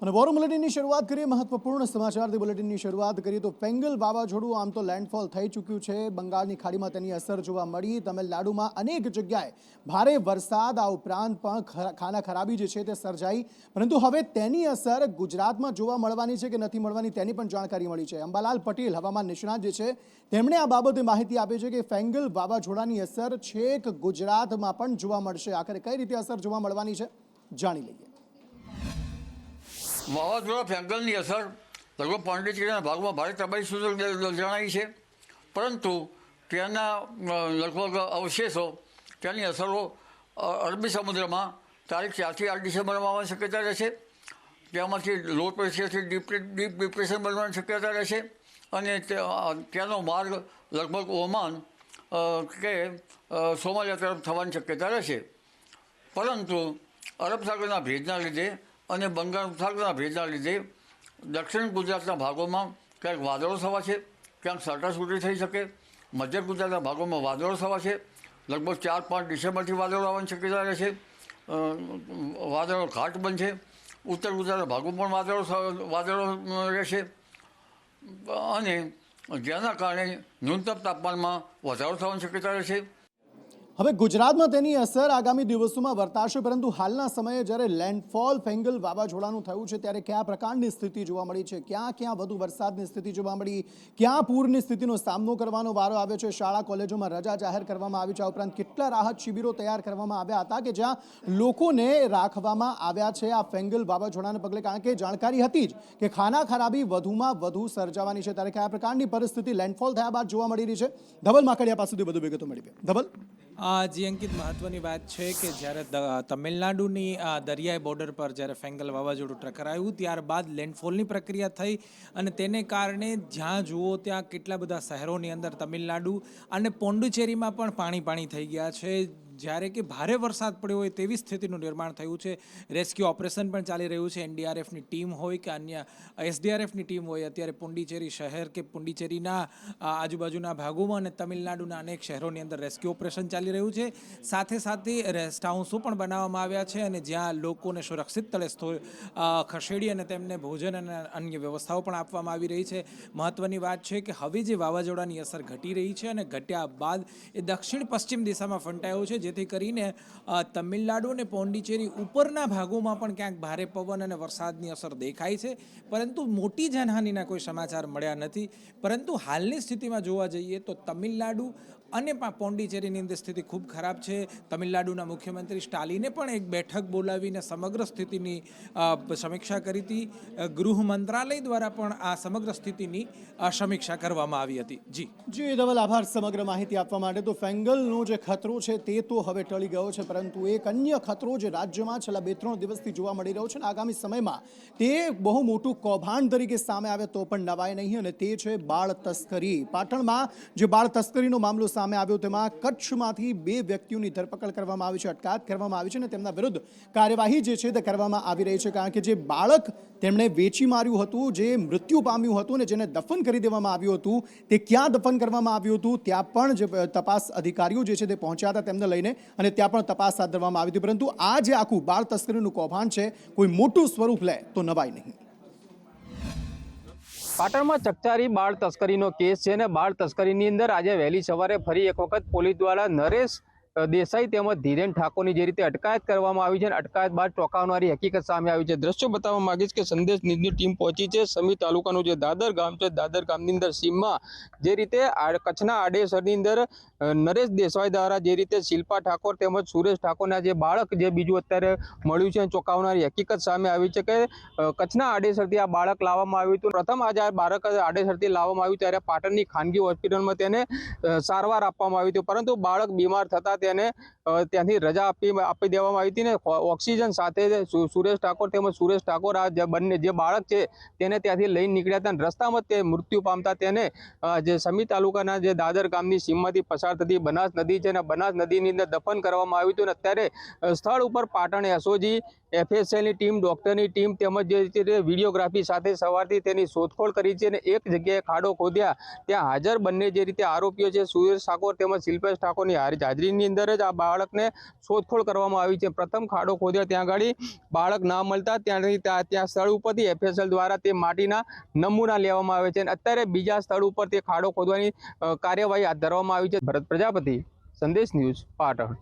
અને વોર બુલેટિનની શરૂઆત કરીએ મહત્વપૂર્ણ સમાચારથી બુલેટિનની શરૂઆત કરીએ તો ફેંગલ વાવાઝોડું આમ તો લેન્ડફોલ થઈ ચૂક્યું છે બંગાળની ખાડીમાં તેની અસર જોવા મળી તમિલનાડુમાં અનેક જગ્યાએ ભારે વરસાદ આ ઉપરાંત પણ ખાના ખરાબી જે છે તે સર્જાઈ પરંતુ હવે તેની અસર ગુજરાતમાં જોવા મળવાની છે કે નથી મળવાની તેની પણ જાણકારી મળી છે અંબાલાલ પટેલ હવામાન નિષ્ણાત જે છે તેમણે આ બાબતે માહિતી આપી છે કે ફેંગલ વાવાઝોડાની અસર છેક ગુજરાતમાં પણ જોવા મળશે આખરે કઈ રીતે અસર જોવા મળવાની છે જાણી લઈએ વાવાઝોડા ફેંગલની અસર લગભગ પોંડિચેરીના ભાગમાં ભારે તબાહી સુધી જણાઈ છે પરંતુ ત્યાંના લગભગ અવશેષો ત્યાંની અસરો અરબી સમુદ્રમાં તારીખ 4 થી 8 ડિસેમ્બરમાં આવવાની શક્યતા રહેશે ત્યાંમાંથી લો પ્રેશરથી ડીપ ડિપ્રેશન બનવાની શક્યતા રહેશે અને ત્યાંનો માર્ગ લગભગ ઓમાન કે સોમાલિયા તરફ થવાની શક્યતા રહેશે પરંતુ અરબ સાગરના ભેજના લીધે અને બંગાળ ઉપસાગરના ભેજના લીધે દક્ષિણ ગુજરાતના ભાગોમાં ક્યાંક વાદળો થવા છે ક્યાંક છાંટાછૂટી થઈ શકે મધ્ય ગુજરાતના ભાગોમાં વાદળો થવા છે લગભગ 4-5 ડિસેમ્બરથી વાદળો આવવાની શક્યતા રહેશે વાદળો ઘાટ બનશે ઉત્તર ગુજરાતના ભાગોમાં પણ વાદળો રહેશે અને જેના કારણે ન્યૂનતમ તાપમાનમાં વધારો થવાની શક્યતા રહેશે હવે ગુજરાતમાં તેની અસર આગામી દિવસોમાં વર્તાશે પરંતુ હાલના સમયે જ્યારે લેન્ડફોલ ફેંગલ વાવાઝોડાનું થયું છે ત્યારે કયા પ્રકારની સ્થિતિ જોવા મળી છે ક્યાં વધુ વરસાદની સ્થિતિ જોવા મળી ક્યાં પૂરની સ્થિતિનો સામનો કરવાનો વારો આવ્યો છે શાળા કોલેજોમાં રજા જાહેર કરવામાં આવી છે આ ઉપરાંત કેટલા રાહત શિબિરો તૈયાર કરવામાં આવ્યા હતા કે જ્યાં લોકોને રાખવામાં આવ્યા છે આ ફેંગલ વાવાઝોડાને પગલે કારણ કે જાણકારી હતી જ કે ખાના ખરાબી વધુમાં વધુ સર્જાવાની છે ત્યારે કયા પ્રકારની પરિસ્થિતિ લેન્ડફોલ થયા બાદ જોવા મળી રહી છે ધવલ માકડિયા પાસેથી વધુ વિગતો મળી ધવલ જી અંકિત મહત્વની વાત છે કે જ્યારે તમિલનાડુની દરિયાઈ બોર્ડર પર જ્યારે ફેંગલ વાવાઝોડું ટકરાયું ત્યારબાદ લેન્ડફોલની પ્રક્રિયા થઈ અને તેને કારણે જ્યાં જુઓ ત્યાં કેટલા બધા શહેરોની અંદર તમિલનાડુ અને પોંડિચેરીમાં પણ પાણી થઈ ગયા છે જ્યારે કે ભારે વરસાદ પડ્યો હોય તેવી સ્થિતિનું નિર્માણ થયું છે રેસ્ક્યુ ઓપરેશન પણ ચાલી રહ્યું છે એનડીઆરએફની ટીમ હોય કે અન્ય એસડીઆરએફની ટીમ હોય અત્યારે પુંડિચેરી શહેર કે પુંડિચેરીના આજુબાજુના ભાગોમાં અને તમિલનાડુના અનેક શહેરોની અંદર રેસ્ક્યુ ઓપરેશન ચાલી રહ્યું છે સાથે રેસ્ટ હાઉસો પણ બનાવવામાં આવ્યા છે અને જ્યાં લોકોને સુરક્ષિત સ્થળે ખસેડી અને તેમને ભોજન અને અન્ય વ્યવસ્થાઓ પણ આપવામાં આવી રહી છે મહત્વની વાત છે કે હવે જે વાવાઝોડાની અસર ઘટી રહી છે અને ઘટ્યા બાદ એ દક્ષિણ પશ્ચિમ દિશામાં ફંટાયો છે જેથી કરીને તમિલનાડુ અને પોંડિચેરી ઉપરના ભાગોમાં પણ ક્યાંક ભારે પવન અને વરસાદની અસર દેખાય છે પરંતુ મોટી જાનહાનિના કોઈ સમાચાર મળ્યા નથી પરંતુ હાલની સ્થિતિમાં જોવા જઈએ તો તમિલનાડુ અને પોંડિચેરીની અંદર સ્થિતિ ખૂબ ખરાબ છે તમિલનાડુના મુખ્યમંત્રી સ્ટાલિને પણ એક બેઠક બોલાવીને સમગ્ર સ્થિતિની સમીક્ષા કરી હતી ગૃહ મંત્રાલય દ્વારા પણ આ સમગ્ર સ્થિતિની સમીક્ષા કરવામાં આવી હતી જી ધવલ આભાર સમગ્ર માહિતી આપવા માટે તો ફેંગલનો જે ખતરો છે તે તો હવે ટળી ગયો છે પરંતુ એક અન્ય ખતરો જે રાજ્યમાં છેલ્લા 2-3 દિવસથી જોવા મળી રહ્યો છે અને આગામી સમયમાં તે બહુ મોટું કૌભાંડ તરીકે સામે આવે તો પણ નવાય નહીં અને તે છે બાળ તસ્કરી પાટણમાં જે બાળ તસ્કરીનો મામલો સામે આવ્યો તેમાં કચ્છમાંથી 2 વ્યક્તિઓની ધરપકડ કરવામાં આવી છે અટકાયત કરવામાં આવી છે અને તેમના વિરુદ્ધ કાર્યવાહી જે છે તે કરવામાં આવી રહી છે કારણ કે જે બાળક તેમણે વેચી માર્યું હતું જે મૃત્યુ પામ્યું હતું અને જેને દફન કરી દેવામાં આવ્યું હતું તે ક્યાં દફન કરવામાં આવ્યું હતું ત્યાં પણ જે તપાસ અધિકારીઓ જે છે તે પહોંચ્યા હતા તેમને લઈને અને ત્યાં પણ તપાસ હાથ ધરવામાં આવી હતી પરંતુ આ જે આખું બાળ તસ્કરીનું કૌભાંડ છે કોઈ મોટું સ્વરૂપ લે તો નવાય નહીં પાટણમાં ચકચારી બાળ તસ્કરીનો કેસ છે અને બાળ તસ્કરીની અંદર આજે વહેલી સવારે ફરી એક વખત પોલીસ દ્વારા નરેશ દેસાઈ તેમજ ધીરેન ઠાકોરની જે રીતે અટકાયત કરવામાં આવી છે અને અટકાયત બાદ ચોંકાવનારી હકીકત સામે આવી છે દ્રશ્યો બતાવવા માંગીશ કે સંદેશ ન્યૂઝની ટીમ પહોંચી છે સમી તાલુકાનું જે દાદર ગામ છે દાદર ગામની અંદર સીમમાં જે રીતે કચ્છના આડેસરની અંદર નરેશ દેસાઈ દ્વારા જે રીતે શિલ્પા ઠાકોર તેમજ સુરેશ ઠાકોરના જે બાળક જે બીજું અત્યારે મળ્યું છે ચોંકાવનારી હકીકત સામે આવી છે કે કચ્છના આડેસરથી આ બાળક લાવવામાં આવ્યું હતું પ્રથમ આજે આ બાળક આડેસરથી લાવવામાં આવ્યું ત્યારે પાટણની ખાનગી હોસ્પિટલમાં તેને સારવાર આપવામાં આવી હતી પરંતુ બાળક બીમાર થતા તેને ત્યાંથી રજા આપી દેવામાં આવી હતી ને ઓક્સિજન સાથે સુરેશ ઠાકોર તેમજ સુરેશ ઠાકોર આ બંને જે બાળક છે તેને ત્યાંથી લઈને નીકળ્યા હતા અને રસ્તામાં તે મૃત્યુ પામતા તેને જે સમી તાલુકાના જે દાદર ગામની સીમમાંથી પસાર થતી બનાસ નદી છે અને બનાસ નદીની અંદર દફન કરવામાં આવ્યું હતું અને અત્યારે સ્થળ ઉપર પાટણ એસઓજી એફએસએલની ટીમ ડોક્ટરની ટીમ તેમજ જે રીતે વિડીયોગ્રાફી સાથે સવારથી તેની શોધખોળ કરી છે અને એક જગ્યાએ ખાડો ખોદ્યા ત્યાં હાજર બંને જે રીતે આરોપીઓ છે સુરેશ ઠાકોર તેમજ શિલ્પેશ ઠાકોરની હાજરીની અંદર જ આ બાળકને શોધખોળ કરવામાં આવી છે. પ્રથમ ખાડો ખોદ્યો ત્યાં આગળ બાળક ના મળતા ત્યાં સ્થળ ઉપરથી FSL દ્વારા તે માટીના નમૂના લેવામાં આવે છે અને અત્યારે બીજા સ્થળ ઉપર તે ખાડો ખોદવાની કાર્યવાહી હાથ ધરવામાં આવી છે. ભરત પ્રજાપતિ, સંદેશ ન્યૂઝ, પાટણ.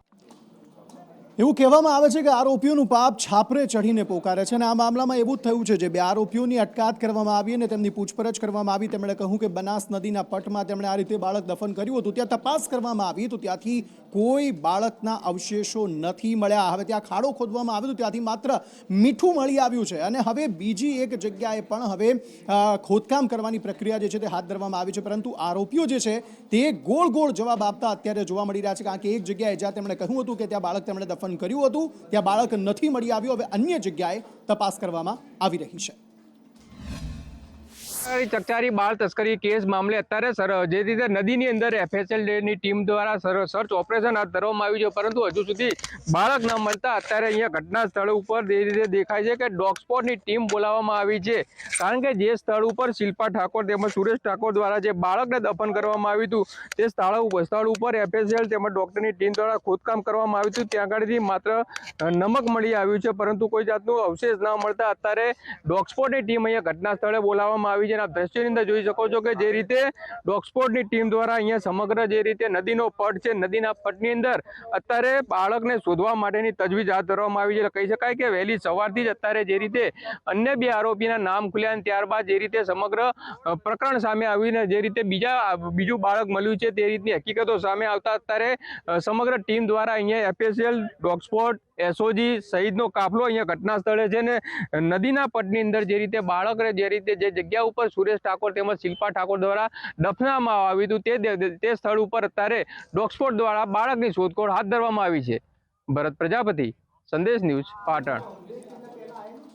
એવું કહેવામાં આવે છે કે આરોપીઓનું પાપ છાપરે ચઢીને પોકારે છે અને આ મામલામાં એવું જ થયું છે. જે બે આરોપીઓની અટકાયત કરવામાં આવી અને તેમની પૂછપરછ કરવામાં આવી. તેમણે કહ્યું કે બનાસ નદીના પટમાં તેમણે આ રીતે બાળક દફન કર્યું હતું. ત્યાં તપાસ કરવામાં આવી તો ત્યાંથી કોઈ બાળકના અવશેષો નથી મળ્યા. હવે ત્યાં ખાડો ખોદવામાં આવ્યો તો ત્યાંથી માત્ર મીઠું મળી આવ્યું છે અને હવે બીજી એક જગ્યાએ પણ હવે ખોદકામ કરવાની પ્રક્રિયા જે છે તે હાથ ધરવામાં આવી છે. પરંતુ આરોપીઓ જે છે તે ગોળ ગોળ જવાબ આપતા અત્યારે જોવા મળી રહ્યા છે. કારણ કે એક જગ્યાએ જ્યાં તેમણે કહ્યું હતું કે ત્યાં બાળક તેમણે દફન કર્યું હતું ત્યાં બાળક નથી મળી આવ્યું. હવે અન્ય જગ્યાએ તપાસ કરવામાં આવી રહી છે. ચકચારી બાળ તસ્કરી કેસ મામલે અત્યારે જે રીતે નદીની અંદર FSL ની ટીમ દ્વારા સર્ચ ઓપરેશન હાથ ધરવામાં આવ્યું છે, પરંતુ હજુ સુધી બાળક ન મળતા અત્યારે અહીંયા ઘટના સ્થળ ઉપર જે રીતે દેખાય છે કે ડોગ સ્પોટની ટીમ બોલાવવામાં આવી છે. કારણ કે જે સ્થળ ઉપર શિલ્પા ઠાકોર તેમજ સુરેશ ઠાકોર દ્વારા જે બાળકને દફન કરવામાં આવ્યું હતું તે સ્થળ ઉપર FSL તેમજ ડોક્ટરની ટીમ દ્વારા ખોદકામ કરવામાં આવ્યું હતું. ત્યાં આગળથી માત્ર નમક મળી આવ્યું છે, પરંતુ કોઈ જાતનું અવશેષ ન મળતા અત્યારે ડોગ સ્પોટની ટીમ અહીંયા ઘટના સ્થળે બોલાવવામાં આવી છે. આપ દ્રશ્યની અંદર જોઈ શકો છો કે જે રીતે ડોગ સ્પોટની ટીમ દ્વારા અહીંયા સમગ્ર જે રીતે નદીનો પટ છે, નદીના પટની અંદર અત્યારે બાળકને શોધવા માટેની તજવીજ હાથ ધરવામાં આવી છે. કહી શકાય કે વહેલી સવારથી જ અત્યારે જે રીતે અન્ય બે આરોપીના નામ ખુલ્યા અને ત્યારબાદ જે રીતે સમગ્ર પ્રકરણ સામે આવીને જે રીતે બીજું બાળક મળ્યું છે તે રીતની હકીકતો સામે આવતા અત્યારે સમગ્ર ટીમ દ્વારા અહીંયા FSL, ડોગ સ્પોટ, SOG સહિતનો કાફલો અહીંયા ઘટના સ્થળે છે ને નદીના પટની અંદર જે રીતે બાળક જે રીતે જે જગ્યા ઉપર સુરેશ ઠાકોર તેમજ શિલ્પા ઠાકોર દ્વારા દફનાવવામાં આવ્યું હતું તે સ્થળ ઉપર અત્યારે ડોગ સ્પોટ દ્વારા બાળકની શોધખોળ હાથ ધરવામાં આવી છે. ભરત પ્રજાપતિ, સંદેશ ન્યૂઝ, પાટણ.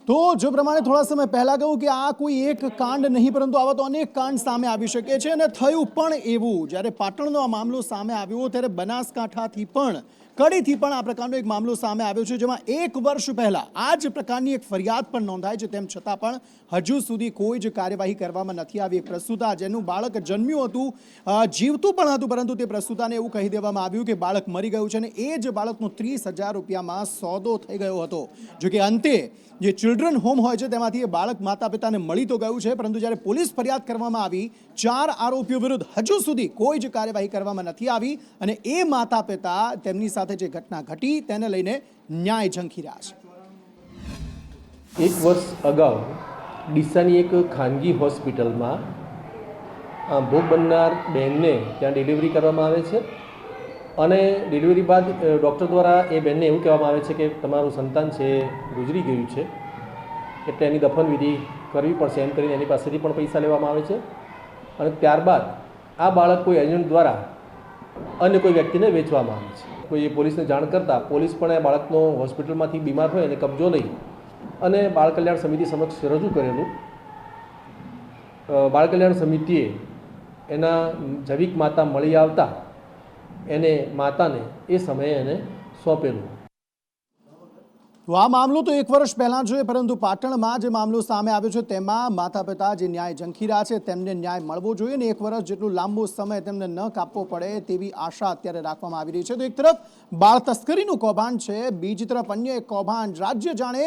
તો જો પ્રમાણે થોડા સમય પહેલા કહ્યું કે આ કોઈ એક કાંડ નહીં પરંતુ આવા તો અનેક કાંડ સામે આવી શકે છે અને થયું પણ એવું. જ્યારે પાટણનો આ મામલો સામે આવ્યો ત્યારે બનાસકાંઠાથી પણ કડીથી પણ આ પ્રકારનો એક મામલો સામે આવ્યો છે, જેમાં 1 વર્ષ પહેલા આ જ પ્રકારની એક ફરિયાદ પણ નોંધાઈ છે. તેમ છતાં પણ હજુ સુધી કોઈ જ કાર્યવાહી કરવામાં નથી આવી. એક પ્રસૂતા જેનું બાળક જન્મ્યું હતું, જીવતું પણ હતું, પરંતુ તે પ્રસૂતાને એવું કહી દેવામાં આવ્યું કે બાળક મરી ગયું છે અને એ જ બાળકનો 30,000 રૂપિયામાં સોદો થઈ ગયો હતો. જોકે અંતે જે ચિલ્ડ્રન હોમ હોય છે તેમાંથી એ બાળક માતા પિતાને મળી તો ગયું છે, પરંતુ જ્યારે પોલીસ ફરિયાદ કરવામાં આવી 4 આરોપીઓ વિરુદ્ધ હજુ સુધી કોઈ જ કાર્યવાહી કરવામાં નથી આવી અને એ માતા પિતા તેમની સાથે જે ઘટના ઘટી તેને લઈને ન્યાય ઝંખી રહ્યા છે. 1 વર્ષ અગાઉ ડીસાની એક ખાનગી હોસ્પિટલમાં ભોગ બનનાર બહેનને ત્યાં ડિલિવરી કરવામાં આવે છે અને ડિલિવરી બાદ ડૉક્ટર દ્વારા એ બહેનને એવું કહેવામાં આવે છે કે તમારું સંતાન છે ગુજરી ગયું છે એટલે એની દફન વિધિ કરવી પડશે એમ કરીને એની પાસેથી પણ પૈસા લેવામાં આવે છે અને ત્યારબાદ આ બાળક કોઈ એજન્ટ દ્વારા અન્ય કોઈ વ્યક્તિને વેચવામાં આવે છે. કોઈએ પોલીસને જાણ કરતાં પોલીસ પણ એ બાળકનો હોસ્પિટલમાંથી બીમાર હોય એને કબજો લઈ અને બાળ કલ્યાણ સમિતિ સમક્ષ રજૂ કરેલું. બાળ કલ્યાણ સમિતિએ એના જૈવિક માતા મળી આવતા એને માતાને એ સમયે એને સોંપેલું. તો આ મામલો તો 1 વર્ષ પહેલાં જોઈએ, પરંતુ પાટણમાં જે મામલો સામે આવ્યો છે તેમાં માતા પિતા જે ન્યાય ઝંખી રહ્યા છે તેમને ન્યાય મળવો જોઈએ ને 1 વર્ષ જેટલું લાંબો સમય તેમને ન કાપવો પડે તેવી આશા અત્યારે રાખવામાં આવી રહી છે. તો એક તરફ બાળ તસ્કરીનું કૌભાંડ છે, બીજી તરફ અન્ય એક કૌભાંડ. રાજ્ય જાણે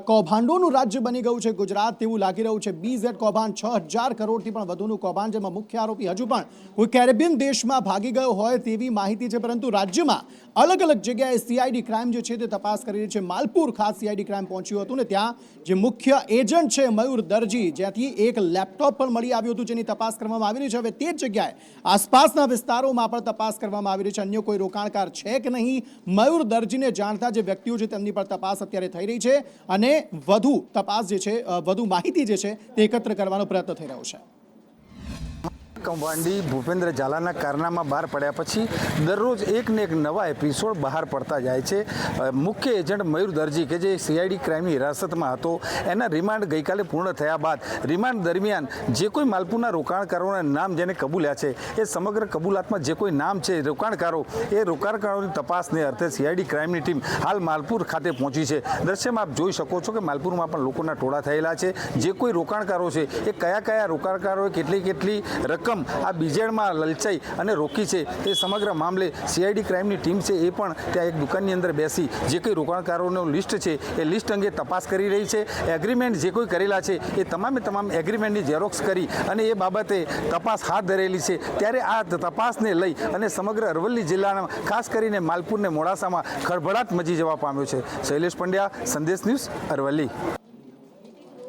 કૌભાંડોનું રાજ્ય બની ગયું છે ગુજરાત તેવું લાગી રહ્યું છે. BZ કૌભાંડ 6,000 કરોડથી પણ વધુનું કૌભાંડ, જેમાં મુખ્ય આરોપી હજુ પણ કોઈ કેરેબિયન દેશમાં ભાગી ગયો હોય તેવી માહિતી છે, પરંતુ રાજ્યમાં અલગ અલગ જગ્યાએ CID ક્રાઇમ જે છે તે તપાસ કરી રહી છે. માલપુર ખાસ CID ક્રાઇમ પહોંચ્યું હતું ને ત્યાં જે મુખ્ય એજન્ટ છે મયુર દરજી, જ્યાંથી એક લેપટોપ પણ મળી આવ્યું હતું જેની તપાસ કરવામાં આવી રહી છે. હવે તે જ જગ્યાએ આસપાસના વિસ્તારોમાં પણ તપાસ કરવામાં આવી રહી છે. અન્ય કોઈ રોકાણકાર છે કે નહીં, મયુર દરજીને જાણતા જે વ્યક્તિઓ છે તેમની પર તપાસ અત્યારે થઈ રહી છે અને વધુ તપાસ જે છે, વધુ માહિતી જે છે તે એકત્ર કરવાનો પ્રયત્ન થઈ રહ્યો છે. કૌભાંડી ભૂપેન્દ્ર ઝાલાના કારનામા બહાર પડ્યા પછી દરરોજ એક ને એક નવા એપિસોડ બહાર પડતા જાય છે. મુખ્ય એજન્ટ મયુર દરજી કે જે CID ક્રાઇમની હિરાસતમાં હતો, એના રિમાન્ડ ગઈકાલે પૂર્ણ થયા બાદ રિમાન્ડ દરમિયાન જે કોઈ માલપુરના રોકાણકારોના નામ જેને કબૂલ્યા છે એ સમગ્ર કબૂલાતમાં જે કોઈ નામ છે રોકાણકારોની તપાસને અર્થે CID ક્રાઇમની ટીમ હાલ માલપુર ખાતે પહોંચી છે. દ્રશ્યમાં આપ જોઈ શકો છો કે માલપુરમાં પણ લોકોના ટોળા થયેલા છે. જે કોઈ રોકાણકારો છે એ કયા રોકાણકારોએ કેટલી રકમ રકમ આ બીજેડમાં લલચાઈ અને રોકી છે એ સમગ્ર મામલે CID ક્રાઇમની ટીમ છે એ પણ ત્યાં એક દુકાનની અંદર બેસી જે કંઈ રોકાણકારોનું લિસ્ટ છે એ લિસ્ટ અંગે તપાસ કરી રહી છે. એગ્રીમેન્ટ જે કોઈ કરેલા છે એ તમામ એગ્રીમેન્ટની ઝેરોક્સ કરી અને એ બાબતે તપાસ હાથ ધરેલી છે. ત્યારે આ તપાસને લઈ અને સમગ્ર અરવલ્લી જિલ્લાના ખાસ કરીને માલપુર ને મોડાસામાં ખળભળાટ મચી જવા પામ્યો છે. શૈલેષ પંડ્યા, સંદેશ ન્યૂઝ, અરવલ્લી.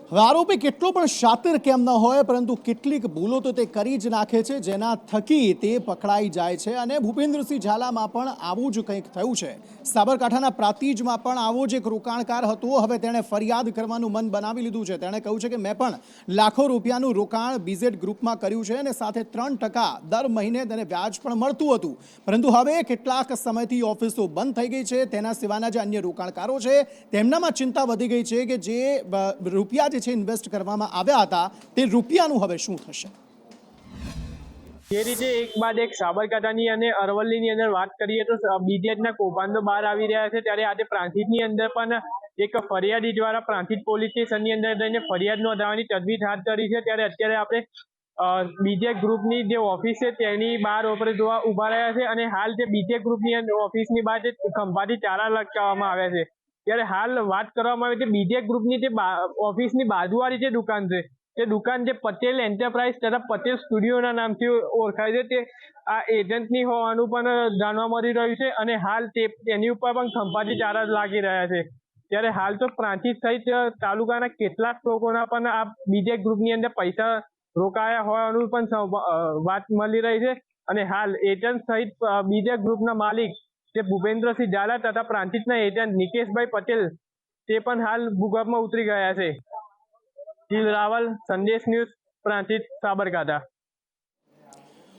હવે આરોપી કેટલો પણ શાતિર કેમ ન હોય પરંતુ કેટલીક ભૂલો તો તે કરી જ નાખે છે જેના થકી તે પકડાઈ જાય છે. અને ભૂપેન્દ્રસિંહ ઝાલામાં પણ આવું જ કંઈક થયું છે. સાબરકાંઠાના પ્રાંતિજમાં પણ આવો જ એક રોકાણકાર હતો. હવે તેણે ફરિયાદ કરવાનું મન બનાવી લીધું છે. તેણે કહ્યું છે કે મેં પણ લાખો રૂપિયાનું રોકાણ BZ ગ્રુપમાં કર્યું છે અને સાથે 3% દર મહિને તેને વ્યાજ પણ મળતું હતું. પરંતુ હવે કેટલાક સમયથી ઓફિસો બંધ થઈ ગઈ છે. તેના સિવાયના જે અન્ય રોકાણકારો છે તેમનામાં ચિંતા વધી ગઈ છે કે જે રૂપિયા જે છે ઇન્વેસ્ટ કરવામાં આવ્યા હતા તે રૂપિયાનું હવે શું થશે. જે રીતે એક બાદ એક સાબરકાંઠાની અને અરવલ્લીની અંદર વાત કરીએ તો BZ ના કૌભાંડો બહાર આવી રહ્યા છે. ત્યારે આજે પ્રાંતિજની અંદર પણ એક ફરિયાદી દ્વારા પ્રાંતિજ પોલીસ સ્ટેશનની અંદર જઈને ફરિયાદ નોંધાવવાની તજવીજ હાથ ધરી છે. ત્યારે અત્યારે આપણે BZ ગ્રુપની જે ઓફિસ છે તેની બહાર જોવા ઉભા રહ્યા છે. અને હાલ જે BZ ગ્રુપની ઓફિસની બહાર જે ખંભાથી ચારા લટકાવવામાં આવ્યા છે. ત્યારે હાલ વાત કરવામાં આવે છે BZ ગ્રુપની જે ઓફિસની બાજુવાળી જે દુકાન છે તે દુકાન જે પટેલ એન્ટરપ્રાઇઝ તથા પટેલ સ્ટુડિયોના નામથી ઓળખાય છે તે આ એજન્ટની હોવાનું પણ જાણવા મળી રહ્યું છે. અને હાલ તેની ઉપર પણ ખંભાતી ચારા લાગી રહ્યા છે. ત્યારે હાલ તો પ્રાંતિજ સહિત તાલુકાના કેટલાક લોકોના પણ આ BZ ગ્રુપની અંદર પૈસા રોકાયા હોવાનું પણ વાત મળી રહી છે. અને હાલ એજન્ટ સહિત BZ ગ્રુપના માલિક જે ભૂપેન્દ્રસિંહ ઝાલા તથા પ્રાંતિજના એજન્ટ નિકેશભાઈ પટેલ તે પણ હાલ ભૂગર્ભમાં ઉતરી ગયા છે. જીલ રાવલ, સંદેશ ન્યૂઝ, પ્રાંતિજ, સાબરકાંઠા.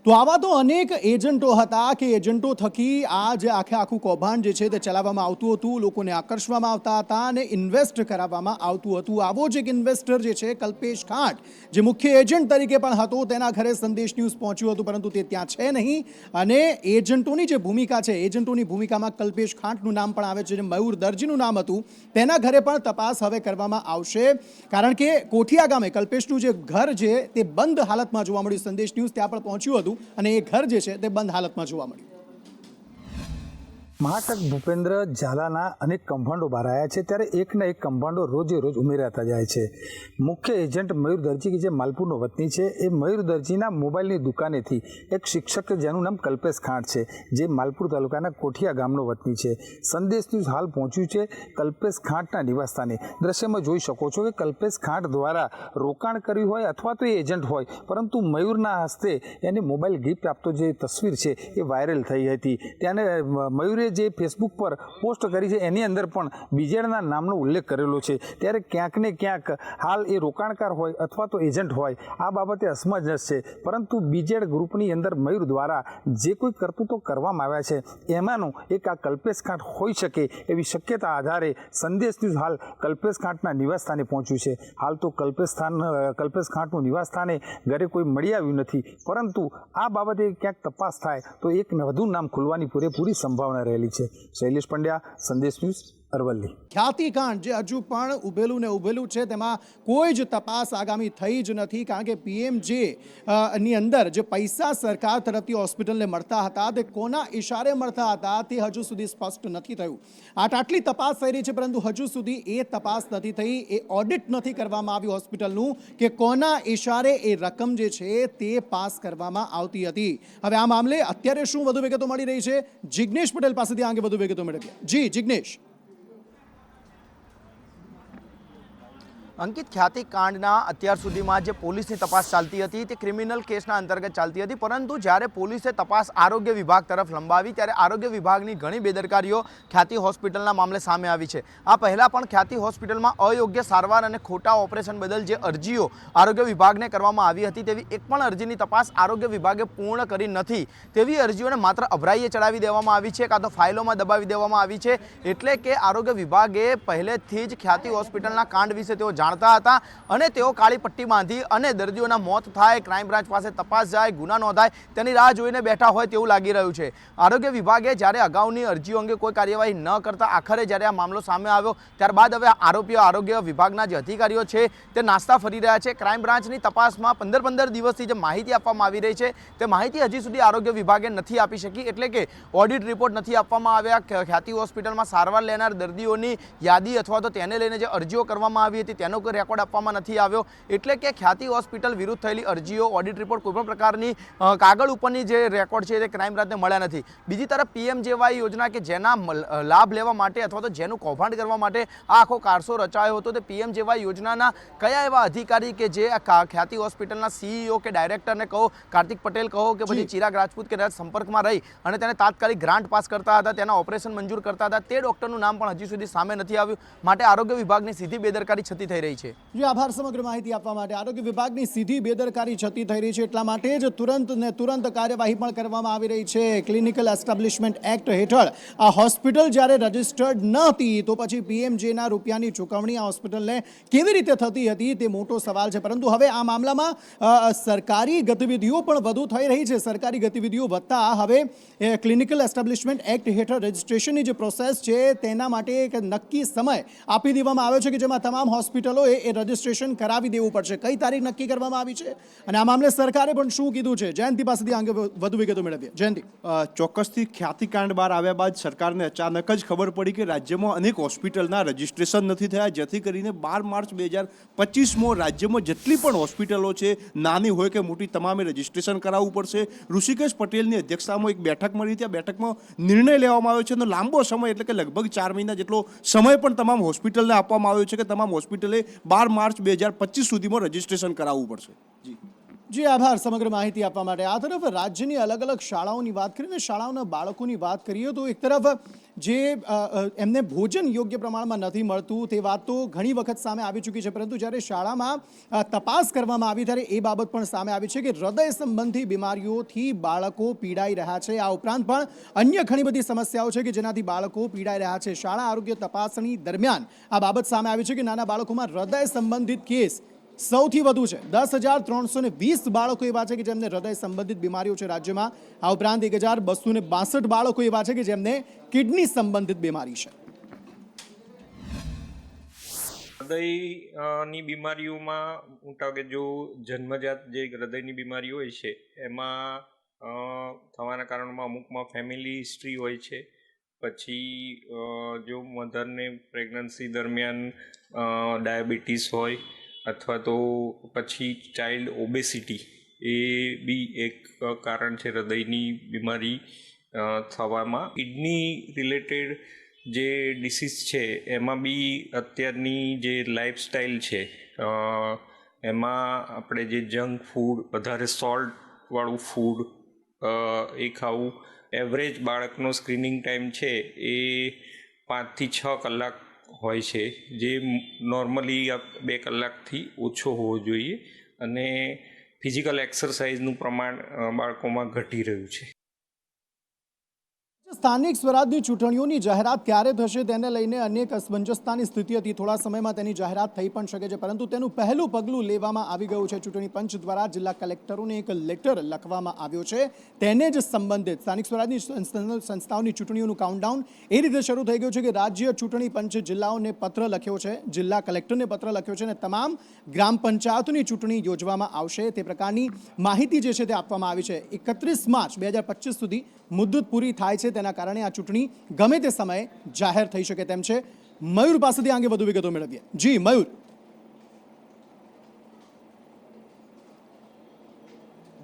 તો આવા તો અનેક એજન્ટો હતા કે એજન્ટો થકી આ જે આખું કૌભાંડ જે છે તે ચલાવવામાં આવતું હતું. લોકોને આકર્ષવામાં આવતા હતા અને ઇન્વેસ્ટ કરાવવામાં આવતું હતું. આવો જ એક ઇન્વેસ્ટર જે છે કલ્પેશ ખાંટ જે મુખ્ય એજન્ટ તરીકે પણ હતો તેના ઘરે સંદેશ ન્યૂઝ પહોંચ્યું હતું પરંતુ તે ત્યાં છે નહીં. અને એજન્ટોની જે ભૂમિકા છે એજન્ટોની ભૂમિકામાં કલ્પેશ ખાંટનું નામ પણ આવે છે. જે મયુર દરજીનું નામ હતું તેના ઘરે પણ તપાસ હવે કરવામાં આવશે. કારણ કે કોઠિયા ગામે કલ્પેશનું જે ઘર છે તે બંધ હાલતમાં જોવા મળ્યું. સંદેશ ન્યૂઝ ત્યાં પણ પહોંચ્યું હતું અને એ ઘર જે છે તે બંધ હાલતમાં જોવા મળ્યું. મહાટક ભૂપેન્દ્ર ઝાલાના અનેક કૌભાંડો બહાર આવ્યા છે. ત્યારે એકના એક કૌભાંડો રોજે રોજ ઉમેરાતા જાય છે. મુખ્ય એજન્ટ મયુર દરજી કે જે માલપુરનો વતની છે એ મયુર દરજીના મોબાઈલની દુકાનેથી એક શિક્ષક જેનું નામ કલ્પેશ ખાંટ છે જે માલપુર તાલુકાના કોઠિયા ગામનો વતની છે. સંદેશ ન્યૂઝ હાલ પહોંચ્યું છે કલ્પેશ ખાંટના નિવાસસ્થાને. દ્રશ્યમાં જોઈ શકો છો કે કલ્પેશ ખાંટ દ્વારા રોકાણ કર્યું હોય અથવા તો એ એજન્ટ હોય પરંતુ મયુરના હસ્તે એને મોબાઈલ ગિફ્ટ આપતો જે તસવીર છે એ વાયરલ થઈ હતી. ત્યારે મયુરે જે ફેસબુક પર પોસ્ટ કરી છે એની અંદર પણ BZના નામનો ઉલ્લેખ કરેલો છે. ત્યારે ક્યાંક ને ક્યાંક હાલ એ રોકાણકાર હોય અથવા તો એજન્ટ હોય આ બાબતે અસમંજસ છે. પરંતુ BZ ગ્રુપની અંદર મયુર દ્વારા જે કોઈ કરતૂતો કરવામાં આવ્યા છે એમાંનું એક આ કલ્પેશ ખાંટ હોઈ શકે એવી શક્યતા આધારે સંદેશ ન્યૂઝ હાલ કલ્પેશ ખાંટના નિવાસસ્થાને પહોંચ્યું છે. હાલ તો કલ્પેશ ખાંટનું નિવાસસ્થાને ઘરે કોઈ મળી આવ્યું નથી પરંતુ આ બાબતે ક્યાંક તપાસ થાય તો એક વધુ નામ ખુલવાની પૂરેપૂરી સંભાવના રહેલી છે. શૈલેષ પંડ્યા, સંદેશ ન્યૂઝ, અરવલ્લી. ખ્યાતિકાંડ જે હજુ પણ ઉભેલું ને ઉભેલું છે તેમાં કોઈ જ તપાસ આગામી થઈ જ નથી. કારણ કે PMJ ની અંદર જે પૈસા સરકાર તરફથી હોસ્પિટલને મળતા હતા તે કોના ઇશારે મળતા હતા તે હજુ સુધી સ્પષ્ટ નથી થયું. આટલી તપાસ થઈ રહી છે પરંતુ હજુ સુધી એ તપાસ નથી થઈ. એ ઓડિટ નથી કરવામાં આવ્યું હોસ્પિટલનું કે કોના ઇશારે એ રકમ જે છે તે પાસ કરવામાં આવતી હતી. હવે આ મામલે અત્યારે શું વધુ વિગતો મળી રહી છે જિગ્નેશ પટેલ પાસેથી આ અંગે વધુ વિગતો મેળવીએ. જી જિગ્નેશ. અંકિત, ખ્યાતિકાંડના અત્યાર સુધીમાં જે પોલીસની તપાસ ચાલતી હતી તે ક્રિમિનલ કેસના અંતર્ગત ચાલતી હતી. પરંતુ જ્યારે પોલીસે તપાસ આરોગ્ય વિભાગ તરફ લંબાવી ત્યારે આરોગ્ય વિભાગની ઘણી બેદરકારીઓ ખ્યાતિ હોસ્પિટલના મામલે સામે આવી છે. આ પહેલાં પણ ખ્યાતિ હોસ્પિટલમાં અયોગ્ય સારવાર અને ખોટા ઓપરેશન બદલ જે અરજીઓ આરોગ્ય વિભાગને કરવામાં આવી હતી તેવી એક પણ અરજીની તપાસ આરોગ્ય વિભાગે પૂર્ણ કરી નથી. તેવી અરજીઓને માત્ર અભરાઈએ ચડાવી દેવામાં આવી છે કાં તો ફાઇલોમાં દબાવી દેવામાં આવી છે. એટલે કે આરોગ્ય વિભાગે પહેલેથી જ ખ્યાતિ હોસ્પિટલના કાંડ વિશે તેઓ જાણતા હતા અને તેઓ કાળી પટ્ટી બાંધી અને દર્દીઓના મોત થાય, ક્રાઇમ બ્રાન્ચ પાસે તપાસ જાય, ગુના નોંધાય તેની રાહ જોઈને બેઠા હોય તેવું લાગી રહ્યું છે. આરોગ્ય વિભાગે જ્યારે અગાઉની અરજીઓ અંગે કોઈ કાર્યવાહી ન કરતા આખરે જ્યારે આ મામલો સામે આવ્યો ત્યારબાદ હવે આરોપીઓ આરોગ્ય વિભાગના જે અધિકારીઓ છે તે નાસ્તા ફરી રહ્યા છે. ક્રાઇમ બ્રાન્ચની તપાસમાં 15 દિવસથી જે માહિતી આપવામાં આવી રહી છે તે માહિતી હજી સુધી આરોગ્ય વિભાગે નથી આપી શકી, એટલે કે ઓડિટ રિપોર્ટ નથી આપવામાં આવ્યા. ખ્યાતિ હોસ્પિટલમાં સારવાર લેનાર દર્દીઓની યાદી અથવા તો તેને લઈને જે અરજીઓ કરવામાં આવી હતી તેનો કોઈ રેકોર્ડ આપવામાં નથી આવ્યો, એટલે કે ખ્યાતિ હોસ્પિટલ વિરુદ્ધ થયેલી અરજીઓ, ઓડિટ રિપોર્ટ, કોઈપણ પ્રકારની કાગળ ઉપરની જે રેકોર્ડ છે તે ક્રાઇમ બ્રાન્ચને મળ્યા નથી. બીજી તરફ પીએમજેવાય યોજના કે જેના લાભ લેવા માટે અથવા તો જેનું કૌભાંડ કરવા માટે આ આખો કારસો રચાયો હતો તે પીએમજેવાય યોજનાના કયા એવા અધિકારી કે જે ખ્યાતિ હોસ્પિટલના સીઈઓ કે ડાયરેક્ટરને કહો, કાર્તિક પટેલ કહો કે પછી ચિરાગ રાજપૂત કે સંપર્કમાં રહી અને તેને તાત્કાલિક ગ્રાન્ટ પાસ કરતા હતા, તેના ઓપરેશન મંજૂર કરતા હતા, તે ડોક્ટરનું નામ પણ હજી સુધી સામે નથી આવ્યું. માટે આરોગ્ય વિભાગની સીધી બેદરકારી છતી થઈ રહી છે. આભાર સમગ્ર માહિતી આપવા માટે. આરોગ્ય વિભાગની સીધી બેદરકારી છતી થઈ રહી છે, એટલા માટે જ તુરંત કાર્યવાહી પણ કરવામાં આવી રહી છે. ક્લિનિકલ એસ્ટાબ્લિશમેન્ટ એક્ટ હેઠળ આ હોસ્પિટલ જ્યારે રજિસ્ટર્ડ ન હતી તો પછી પીએમજેના રૂપિયાની ચૂકવણી આ હોસ્પિટલને કેવી રીતે થતી હતી તે મોટો સવાલ છે. પરંતુ હવે આ મામલામાં સરકારી ગતિવિધિઓ પણ વધુ થઈ રહી છે. સરકારી ગતિવિધિઓ વધતા હવે ક્લિનિકલ એસ્ટાબ્લિશમેન્ટ એક્ટ હેઠળ રજિસ્ટ્રેશનની જે પ્રોસેસ છે તેના માટે એક નક્કી સમય આપી દેવામાં આવ્યો છે કે જેમાં તમામ હોસ્પિટલોએ એ રજિસ્ટ્રેશન કરાવી દેવું પડશે. કઈ તારીખ નક્કી કરવામાં આવી છે અને આ મામલે સરકારે પણ શું કીધું છે, જયંતિ પાસેથી અંગે વધુ વિગતો મેળવીએ. જયંતિ, ચોક્કસથી ખ્યાતિકાંડ બહાર આવ્યા બાદ સરકારને અચાનક જ ખબર પડી કે રાજ્યમાં અનેક હોસ્પિટલના રજિસ્ટ્રેશન નથી થયા, જેથી કરીને 12 માર્ચ 2025 રાજ્યમાં જેટલી પણ હોસ્પિટલો છે, નાની હોય કે મોટી, તમામે રજિસ્ટ્રેશન કરાવવું પડશે. ઋષિકેશ પટેલની અધ્યક્ષતામાં એક બેઠક મળી, ત્યાં બેઠકમાં નિર્ણય લેવામાં આવ્યો છે અને લાંબો સમય એટલે કે લગભગ 4 મહિના જેટલો સમય પણ તમામ હોસ્પિટલને આપવામાં આવ્યો છે કે તમામ હોસ્પિટલે 12 માર્ચ 2025 સુધીમાં રજિસ્ટ્રેશન કરાવવું પડશે. જી આભાર સમગ્ર માહિતી આપવા માટે. આ તરફ રાજ્યની અલગ અલગ શાળાઓની વાત કરીએ, શાળાઓના બાળકોની વાત કરીએ તો એક તરફ જે એમને ભોજન યોગ્ય પ્રમાણમાં નથી મળતું તે વાત તો ઘણી વખત સામે આવી ચૂકી છે, પરંતુ જ્યારે શાળામાં તપાસ કરવામાં આવી ત્યારે એ બાબત પણ સામે આવી છે કે હૃદય સંબંધી બીમારીઓથી બાળકો પીડાઈ રહ્યા છે. આ ઉપરાંત પણ અન્ય ઘણી બધી સમસ્યાઓ છે કે જેનાથી બાળકો પીડાઈ રહ્યા છે. શાળા આરોગ્ય તપાસણી દરમિયાન આ બાબત સામે આવી છે કે નાના બાળકોમાં હૃદય સંબંધિત કેસ સૌથી વધુ છે. 10,320 બાળકો એવા છે કે જેમને હૃદય સંબંધિત બીમારીઓ છે રાજ્યમાં. આ ઉપરાંત 1,262 બાળકો એવા છે કે જેમને કિડની સંબંધિત બીમારી છે. હૃદયની બીમારીઓમાં મોટાભાગે જો જન્મજાત જે હૃદયની બીમારી હોય છે એમાં થવાના કારણોમાં અમુકમાં ફેમિલી હિસ્ટ્રી હોય છે. પછી જો મધરને પ્રેગ્નન્સી દરમિયાન ડાયાબિટીસ હોય અથવા તો પછી ચાઇલ્ડ ઓબેસિટી એ બી એક કારણ છે હૃદયની બીમારી થવામાં. કિડની રિલેટેડ જે ડિસીઝ છે એમાં બી અત્યારની જે લાઈફસ્ટાઈલ છે એમાં આપણે જે જંક ફૂડ, વધારે સોલ્ટવાળું ફૂડ એ ખાવું. એવરેજ બાળકનો સ્ક્રીનિંગ ટાઈમ છે એ 5 થી 6 કલાક હોય છે, જે નોર્મલી 2 કલાકથી ઓછો હોવો જોઈએ, અને ફિઝિકલ એક્સરસાઇઝનું પ્રમાણ બાળકોમાં ઘટી રહ્યું છે. સ્થાનિક સ્વરાજની ચૂંટણીઓની જાહેરાત ક્યારે થશે તેને લઈને અનેક અસમંજસતાની સ્થિતિ હતી. થોડા સમયમાં તેની જાહેરાત થઈ પણ શકે છે, પરંતુ તેનું પહેલું પગલું લેવામાં આવી ગયું છે. ચૂંટણી પંચ દ્વારા જિલ્લા કલેક્ટરોને એક લેટર લખવામાં આવ્યો છે. તેને જ સંબંધિત સ્થાનિક સ્વરાજની સંસ્થાઓની ચૂંટણીઓનું કાઉન્ટડાઉન એ રીતે શરૂ થઈ ગયું છે કે રાજ્ય ચૂંટણી પંચે જિલ્લાઓને પત્ર લખ્યો છે, જિલ્લા કલેક્ટરને પત્ર લખ્યો છે અને તમામ ગ્રામ પંચાયતોની ચૂંટણી યોજવામાં આવશે તે પ્રકારની માહિતી જે છે તે આપવામાં આવી છે. 31 માર્ચ 2025 સુધી મુદ્દત પૂરી થાય છે, તેના કારણે આ ચૂંટણી ગમે તે સમયે જાહેર થઈ શકે તેમ છે. મયુર પાસેથી અંગે વધુ વિગતો મેળવીએ. જી મયુર.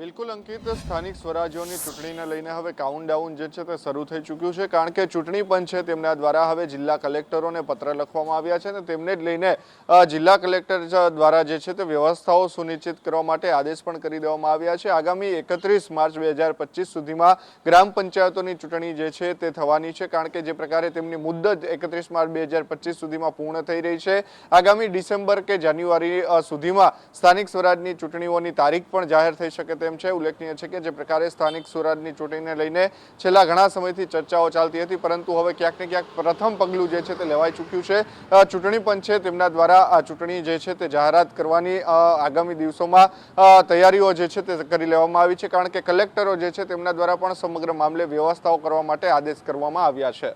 બિલકુલ અંકિત, સ્થાનિક સ્વરાજ્યોની ચૂંટણીને લઈને હવે કાઉન્ટડાઉન જે છે તે શરૂ થઈ ચૂક્યું છે, કારણ કે ચૂંટણી પંચ છે તેમના દ્વારા હવે જિલ્લા કલેક્ટરોને પત્ર લખવામાં આવ્યા છે અને તેમને જ લઈને જિલ્લા કલેક્ટર દ્વારા જે છે તે વ્યવસ્થાઓ સુનિશ્ચિત કરવા માટે આદેશ પણ કરી દેવામાં આવ્યા છે. આગામી 31 માર્ચ 2025 સુધીમાં ગ્રામ પંચાયતોની ચૂંટણી જે છે તે થવાની છે, કારણ કે જે પ્રકારે તેમની મુદ્દત 31 માર્ચ 2025 સુધીમાં પૂર્ણ થઈ રહી છે. આગામી ડિસેમ્બર કે જાન્યુઆરી સુધીમાં સ્થાનિક સ્વરાજની ચૂંટણીઓની તારીખ પણ જાહેર થઈ શકે તેમ તેમ છે. ઉલ્લેખનીય છે કે જે પ્રકારે સ્થાનિક સ્વરાજની ચૂંટણીને લઈને છેલ્લા ઘણા સમયથી ચર્ચાઓ ચાલતી હતી, પરંતુ હવે ક્યાંક ને ક્યાંક પ્રથમ પગલું જે છે તે લેવાઈ ચૂક્યું છે. ચૂંટણી પંચ છે તેમના દ્વારા આ ચૂંટણી જે છે તે જાહેરાત કરવાની આગામી દિવસોમાં તૈયારીઓ જે છે તે કરી લેવામાં આવી છે, કારણ કે કલેક્ટરો જે છે તેમના દ્વારા પણ સમગ્ર મામલે વ્યવસ્થાઓ કરવા માટે આદેશ કરવામાં આવ્યા છે.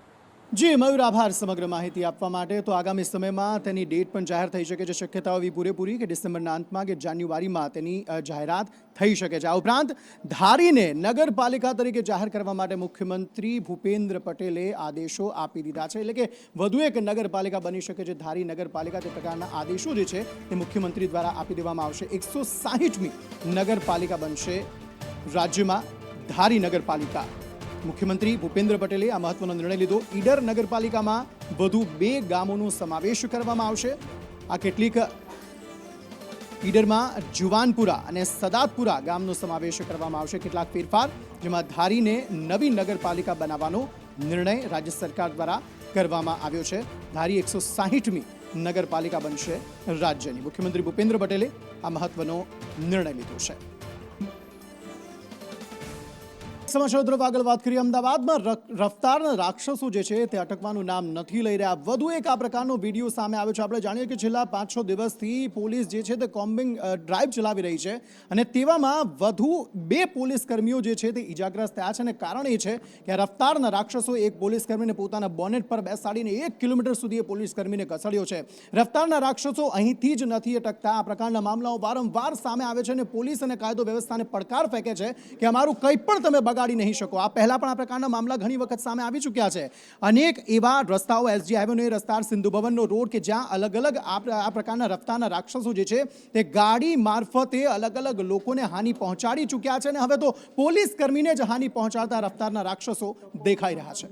જી મયુર, આભાર સમગ્ર માહિતી આપવા માટે. તો આગામી સમયમાં તેની ડેટ પણ જાહેર થઈ શકે છે. શક્યતાઓ એવી પૂરેપૂરી કે ડિસેમ્બરના અંતમાં કે જાન્યુઆરીમાં તેની જાહેરાત થઈ શકે છે. આ ઉપરાંત ધારીને નગરપાલિકા તરીકે જાહેર કરવા માટે મુખ્યમંત્રી ભૂપેન્દ્ર પટેલે આદેશો આપી દીધા છે. એટલે કે વધુ એક નગરપાલિકા બની શકે છે ધારી નગરપાલિકા. તે પ્રકારના આદેશો જે છે તે મુખ્યમંત્રી દ્વારા આપી દેવામાં આવશે. 160મી નગરપાલિકા બનશે રાજ્યમાં ધારી નગરપાલિકા. મુખ્યમંત્રી ભૂપેન્દ્ર પટેલે આ મહત્વનો નિર્ણય લીધો. ઈડર નગરપાલિકામાં વધુ 2 ગામોનો સમાવેશ કરવામાં આવશે. આ કેટલીક ઈડરમાં જુવાનપુરા અને સદાતપુરા ગામનો સમાવેશ કરવામાં આવશે. કેટલાક ફેરફાર, જેમાં ધારીને નવી નગરપાલિકા બનાવવાનો નિર્ણય રાજ્ય સરકાર દ્વારા કરવામાં આવ્યો છે. ધારી 160મી નગરપાલિકા બનશે રાજ્યની. મુખ્યમંત્રી ભૂપેન્દ્ર પટેલે આ મહત્વનો નિર્ણય લીધો છે. સમાચાર તરફ આગળ વાત કરીએ. અમદાવાદમાં રફતારના રાક્ષસો જે છે તે અટકવાનું નામ નથી લઈ રહ્યા. વધુ એક આ પ્રકારનો વિડીયો સામે આવ્યો છે. આપણે જાણીએ કે છેલ્લા 5-6 દિવસથી પોલીસ જે છે તે કોમ્બિંગ ડ્રાઈવ ચલાવી રહી છે, અને તેવામાં વધુ 2 પોલીસ કર્મીઓ જે છે તે ઈજાગ્રસ્ત થયા છે. અને કારણ એ છે કે રફતારના રાક્ષસો એક પોલીસ કર્મીને પોતાના બોનેટ પર બેસાડીને 1 કિલોમીટર સુધી એ પોલીસ કર્મીને ઘસડ્યો છે. રફતારના રાક્ષસો અહીંથી જ નથી અટકતા. આ પ્રકારના મામલાઓ વારંવાર સામે આવે છે, અને પોલીસ અને કાયદો વ્યવસ્થાને પડકાર ફેંકે છે કે અમારું કંઈ પણ તમે બગાડી નહીં શકો. આ પહેલા પણ આ પ્રકારના મામલા ઘણી વખત સામે આવી ચૂક્યા છે. અનેક એવા રસ્તાઓ, એસજી હાઈવેનો એ રસ્તા, સિંધુ ભવનનો રોડ, કે જ્યાં અલગ અલગ આ પ્રકારના રફતારના રાક્ષસો જે છે તે ગાડી મારફતે અલગ અલગ લોકોને હાનિ પહોંચાડી ચૂક્યા છે, અને હવે તો પોલીસ કર્મીને જ હાનિ પહોંચાડતા રફતારના રાક્ષસો દેખાઈ રહ્યા છે.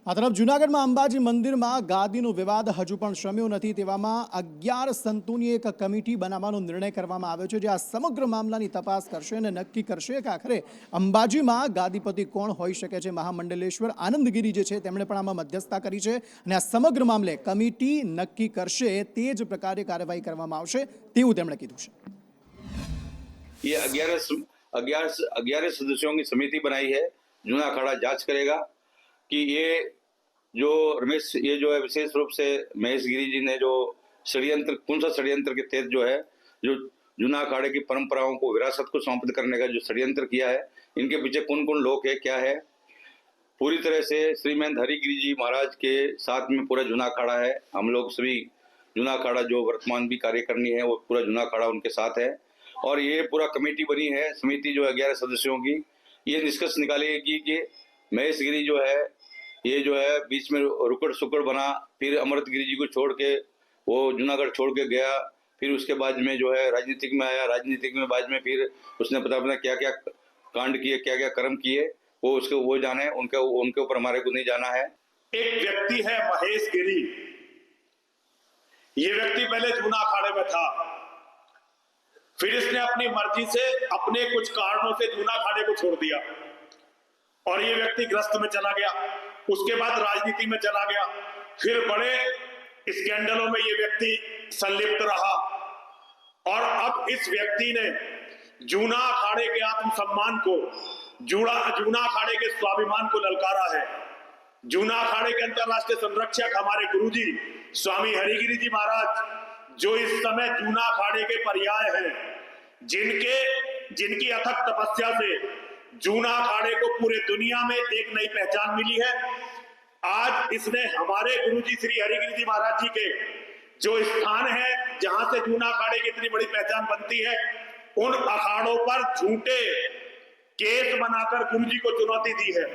આ તરફ જૂનાગઢમાં અંબાજી મંદિરમાં ગાદીનો વિવાદ હજુ પણ શમ્યો નથી. તેવામાં 11 સંતોની એક કમિટી બનાવવાનો નિર્ણય કરવામાં આવ્યો છે, જે આ સમગ્ર મામલાની તપાસ કરશે અને નક્કી કરશે કે આખરે અંબાજીમાં ગાદીપતિ કોણ હોઈ શકે છે. મહામંડલેશ્વર આનંદગીરી જે છે તેમણે પણ આમાં મધ્યસ્થતા કરી છે, અને આ સમગ્ર મામલે કમિટી નક્કી કરશે તે જ પ્રકારે કાર્યવાહી કરવામાં આવશે તેવું તેમણે કીધું છે. ये 11 सदस्यों की समिति बनाई है. जूना अखाड़ा जांच करेगा कि ये जो है विशेष रूप से महेश गिरी जी ने जो षड्यंत्र, कौन सा षड्यंत्र के तहत जो है जो जूना अखाड़े की परंपराओं को विरासत को सौंप करने का जो षड्यंत्र किया है, इनके पीछे कौन कौन लोग है, क्या है. पूरी तरह से श्रीमंत हरिगिरी जी महाराज के साथ में पूरा जूना अखाड़ा है. हम लोग सभी जूना अखाड़ा जो वर्तमान भी कार्यकारिणी है वो पूरा जूना अखाड़ा उनके साथ है. और ये पूरा कमेटी बनी है, समिति जो 11 सदस्यों की, ये निष्कर्ष निकालेगी कि महेश गिरी जो है ये जो है बीच में रुकड़ सुकड़ बना, फिर अमृत गिरी जी को छोड़ के वो जूनागढ़ छोड़ के गया, फिर उसके बाद में जो है राजनीतिक में आया, राजनीतिक में बाद में फिर उसने पता क्या क्या कांड किए, क्या क्या कर्म किए, वो जाने, उनके ऊपर हमारे को नहीं जाना है. एक व्यक्ति है महेश गिरी. ये व्यक्ति पहले जूना अखाड़े में था, फिर इसने अपनी मर्जी से अपने कुछ कारणों से जूना अखाड़े को छोड़ दिया और ये व्यक्ति ग्रस्त में चला गया. उसके बाद राजनीति में चला गया, फिर बड़े स्कैंडलों में ये व्यक्ति संलिप्त रहा, और अब इस व्यक्ति ने जूना अखाड़े के आत्मसम्मान को, जूना अखाड़े के स्वाभिमान को ललकारा है. जूना अखाड़े के अंतरराष्ट्रीय संरक्षक हमारे गुरुजी स्वामी हरिगिरी जी महाराज, जो इस समय जूना अखाड़े के पर्याय हैं, जिनकी अथक तपस्या से जूना अखाड़े को पूरे दुनिया में एक नई पहचान मिली है. आज इसने हमारे गुरुजी श्री हरिगिरी जी महाराज जी के जो स्थान है जहां से जूना अखाड़े की इतनी बड़ी पहचान बनती है, उन अखाड़ों पर झूठे केस बनाकर गुरुजी को चुनौती दी है.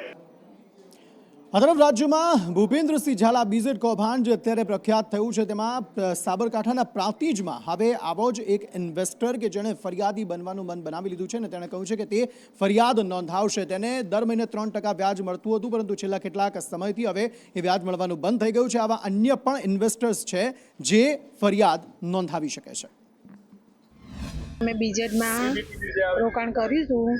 આ તરફ રાજ્યમાં ભૂપેન્દ્રસિંહ ઝાલા બીઝેડ કૌભાંડ જે અત્યારે પ્રખ્યાત થયું છે તેમાં સાબરકાંઠાના પ્રાંતિજમાં હવે આવો જ એક ઇન્વેસ્ટર કે જેણે ફરિયાદી બનવાનું મન બનાવી લીધું છે ને તેણે કહ્યું છે કે તે ફરિયાદ નોંધાવશે. તેને દર મહિને 3% વ્યાજ મળતું હતું, પરંતુ છેલ્લા કેટલાક સમયથી હવે એ વ્યાજ મળવાનું બંધ થઈ ગયું છે. આવા અન્ય પણ ઇન્વેસ્ટર્સ છે જે ફરિયાદ નોંધાવી શકે છે. અમે બીજેડમાં રોકાણ કર્યું હતું.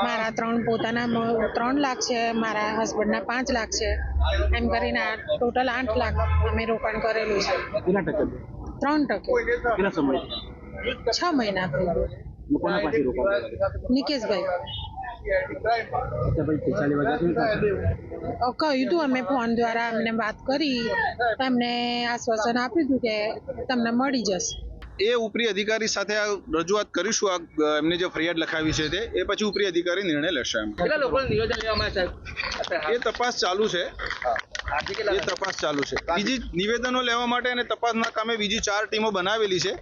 મારા પોતાના 3 લાખ છે, મારા હસબન્ડના 5 લાખ છે, એમ કરીને ટોટલ 8 લાખ અમે રોકાણ કરેલું છે. 3%. 6 મહિના થઈ ગયા. નિકેશભાઈ કહ્યું હતું, અમે ફોન દ્વારા અમને વાત કરી તો એમને આશ્વાસન આપ્યું હતું કે તમને મળી જશે. એ ઉપરી અધિકારી સાથે આ રજૂઆત કરીશું. આ એમને જે ફરિયાદ લખાવી છે તે એ પછી ઉપરી અધિકારી નિર્ણય લેશે. એ તપાસ ચાલુ છે. બીજી નિવેદનો લેવા માટે અને તપાસના કામે બીજી 4 ટીમો બનાવેલી છે,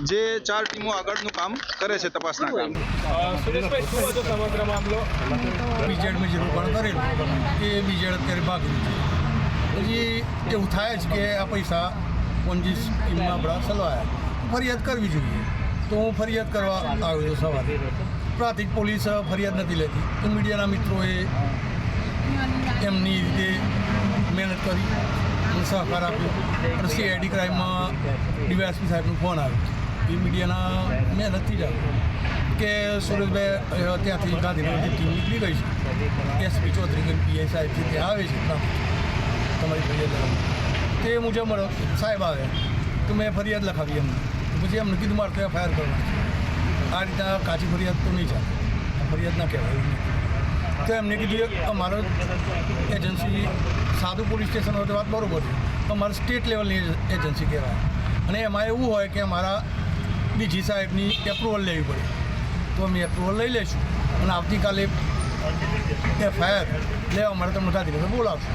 જે 4 ટીમો આગળનું કામ કરે છે તપાસના કામ. સમગ્ર મામલો બીજેડમાં જે રોકાણ કરેલું એ બીજેડ અત્યારે ભાગેલું છે. પછી એવું થાય જ કે આ પૈસા પોન્જી સ્કીમમાં આપણા ચલાવ્યા, ફરિયાદ કરવી જોઈએ. તો હું ફરિયાદ કરવા આવ્યો હતો સવારે. પ્રાંતિજ પોલીસ ફરિયાદ નથી લેતી, તો મીડિયાના મિત્રોએ એમની રીતે મહેનત કરી અને સહકાર આપ્યો. અને CID ક્રાઇમમાં DYSP સાહેબનો ફોન આવ્યો. એ મીડિયાના મહેનતથી જ આવ્યો કે સુરેશભાઈ ત્યાંથી ગાંધીનગરની ટીમ નીકળી ગઈ છે, SP ચૌધરી PI સાહેબ છે ત્યાં આવે છે તમારી ફરિયાદ. તે મુજબ સાહેબ આવે તો મેં ફરિયાદ લખાવી એમને. પછી એમને કીધું મારે તો FIR કરવાની છે. આ રીતના કાચી ફરિયાદ તો નહીં ચાલે, ફરિયાદ ના કહેવાય. તો એમને કીધું અમારો એજન્સી સાદું પોલીસ સ્ટેશન હોય તો વાત બરાબર છે, અમારે સ્ટેટ લેવલની એજન્સી કહેવાય. અને એમાં એવું હોય કે અમારા DG સાહેબની એપ્રુવલ લેવી પડે. તો અમે એપ્રુવલ લઈ લઈશું અને આવતીકાલે FIR લેવા માટે તમને ગાંધીનગર બોલાવશું.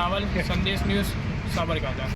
રાવલ, સંદેશ ન્યૂઝ, સાબરકાંઠા.